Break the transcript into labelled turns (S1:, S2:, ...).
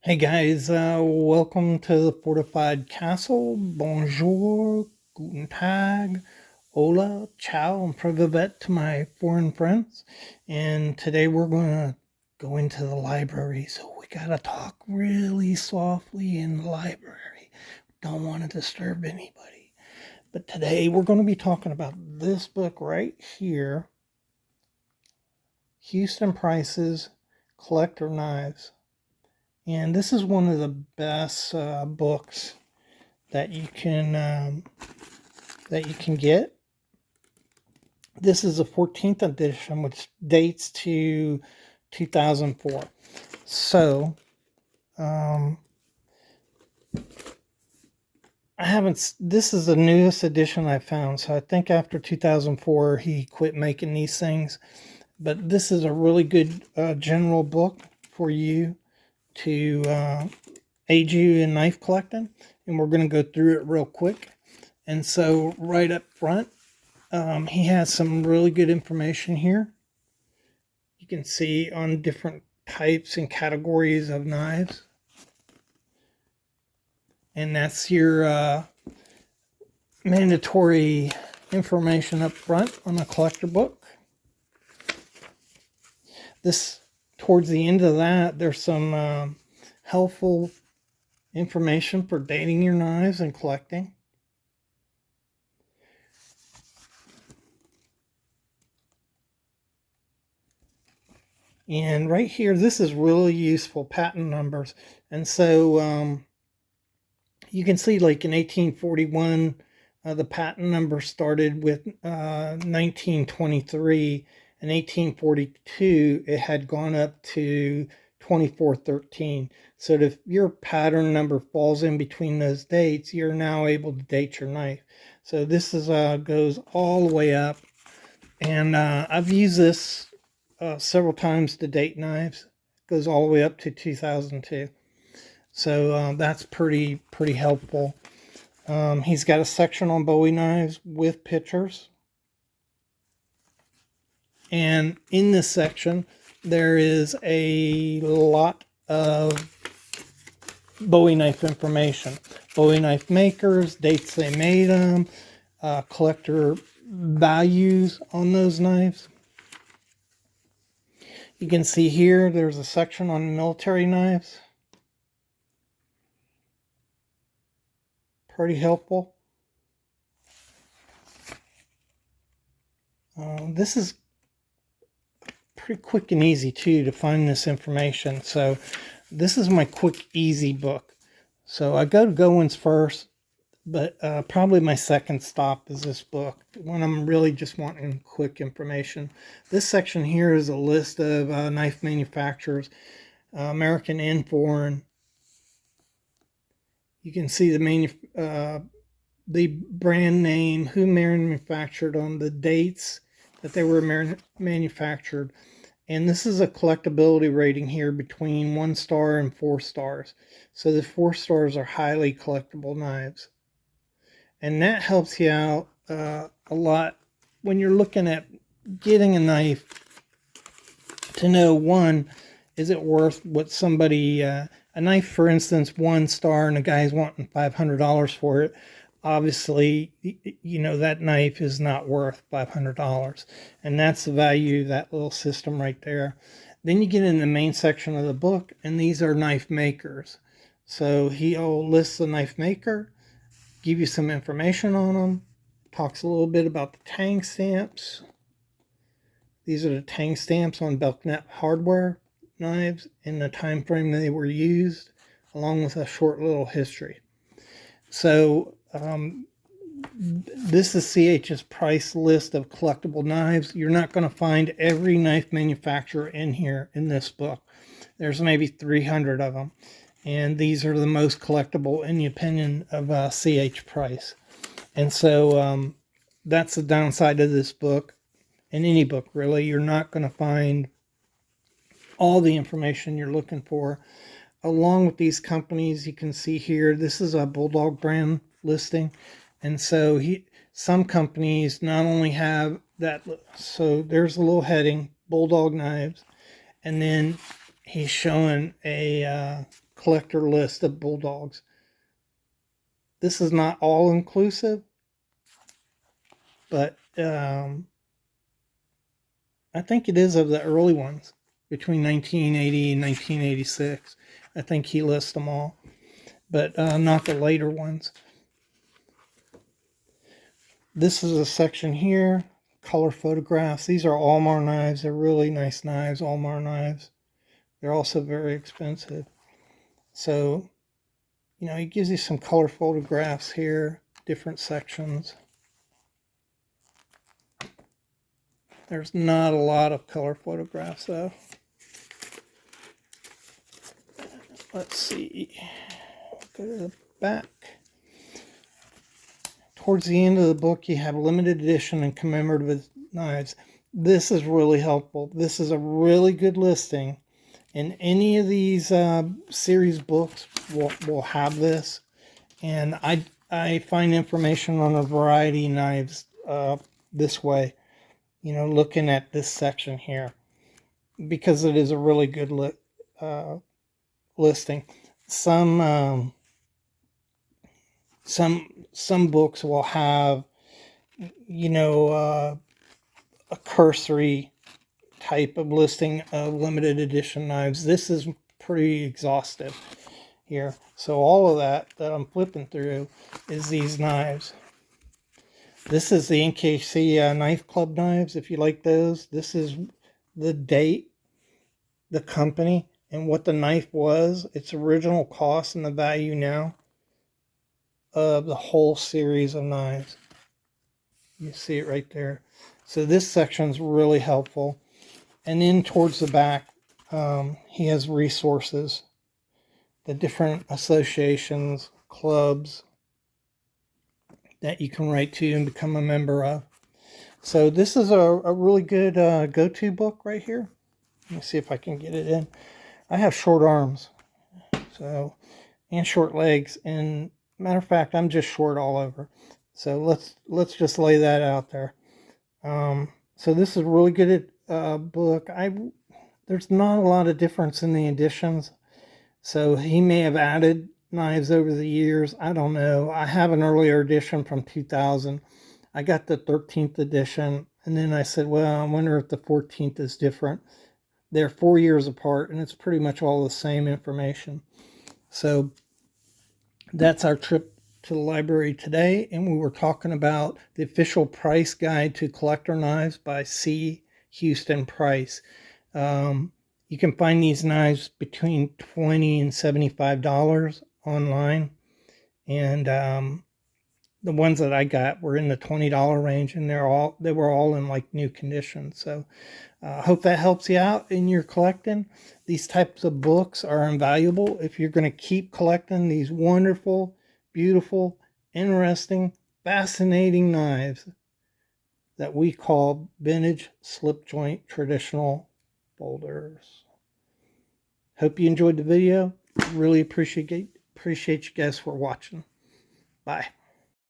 S1: Hey guys, welcome to the Fortified Castle. Bonjour, guten tag, hola, ciao, and privet to my foreign friends. And today we're going to go into the library, so we got to talk really softly in the library. Don't want to disturb anybody. But today we're going to be talking about this book right here, Houston Price's Collector Knives. And this is one of the best books that you can get. This is a 14th edition, which dates to 2004. So I haven't. This is the newest edition I found. So I think after 2004 he quit making these things. But this is a really good general book for you to aid you in knife collecting, and we're going to go through it real quick. And so right up front, he has some really good information here. You can see on different types and categories of knives, and that's your mandatory information up front on a collector book. This, towards the end of that, there's some helpful information for dating your knives and collecting. And right here, this is really useful, patent numbers. And so you can see, like in 1841, the patent number started with 1923. In 1842, it had gone up to 2413. So if your pattern number falls in between those dates, you're now able to date your knife. So this is goes all the way up. And I've used this several times to date knives. It goes all the way up to 2002. So that's pretty helpful. He's got a section on Bowie knives with pictures. And in this section, there is a lot of Bowie knife information. Bowie knife makers, dates they made them, collector values on those knives. You can see here, there's a section on military knives. Pretty helpful. This is pretty quick and easy too to find this information. So this is my quick, easy book. So I go to Goins first, but probably my second stop is this book when I'm really just wanting quick information. This section here is a list of knife manufacturers, American and foreign. You can see the brand name, who manufactured them, the dates that they were manufactured. And this is a collectability rating here between 1 star and 4 stars. So the 4 stars are highly collectible knives. And that helps you out a lot when you're looking at getting a knife to know, one, is it worth what somebody, a knife, for instance, 1 star and a guy's wanting $500 for it. Obviously, you know, that knife is not worth $500. And that's the value of that little system right there. Then you get in the main section of the book, and these are knife makers. So he'll list the knife maker, give you some information on them, talks a little bit about the tang stamps. These are the tang stamps on Belknap hardware knives and the time frame they were used, along with a short little history. So this is CH's price list of collectible knives. You're not going to find every knife manufacturer in here in this book. There's maybe 300 of them. And these are the most collectible in the opinion of CH Price. And so that's the downside of this book. In any book, really, you're not going to find all the information you're looking for. Along with these companies, you can see here, this is a Bulldog brand listing. And so some companies not only have that, so there's a little heading, Bulldog knives, and then he's showing a collector list of bulldogs. This is not all inclusive, but I think it is of the early ones between 1980 and 1986. I think he lists them all, but not the later ones. This is a section here, color photographs. These are Almar knives. They're really nice knives, Almar knives. They're also very expensive. So, you know, he gives you some color photographs here, different sections. There's not a lot of color photographs though. Let's see. Go to the back. Towards the end of the book, you have limited edition and commemorative knives. This is really helpful. This is a really good listing. And any of these series books will have this. And I find information on a variety of knives this way. You know, looking at this section here. Because it is a really good listing. Some books will have, you know, a cursory type of listing of limited edition knives. This is pretty exhaustive here. So all of that I'm flipping through is these knives. This is the NKC Knife Club knives, if you like those. This is the date, the company, and what the knife was, its original cost, and the value now of the whole series of knives. You see it right there. So this section is really helpful. And then towards the back, he has resources, the different associations, clubs that you can write to and become a member of. So this is a really good go-to book right here. Let me see if I can get it in. I have short arms, so, and short legs, and matter of fact, I'm just short all over. So let's just lay that out there. So this is a really good book. There's not a lot of difference in the editions, so he may have added knives over the years. I don't know. I have an earlier edition from 2000. I got the 13th edition, and then I said, well, I wonder if the 14th is different. They're 4 years apart, and it's pretty much all the same information. So that's our trip to the library today, and we were talking about the official price guide to collector knives by C. Houston Price. You can find these knives between $20 and $75 online, and the ones that I got were in the $20 range, and they were all in like new condition. So I hope that helps you out in your collecting. These types of books are invaluable if you're going to keep collecting these wonderful, beautiful, interesting, fascinating knives that we call vintage slip joint traditional folders. Hope you enjoyed the video. Really appreciate you guys for watching. Bye.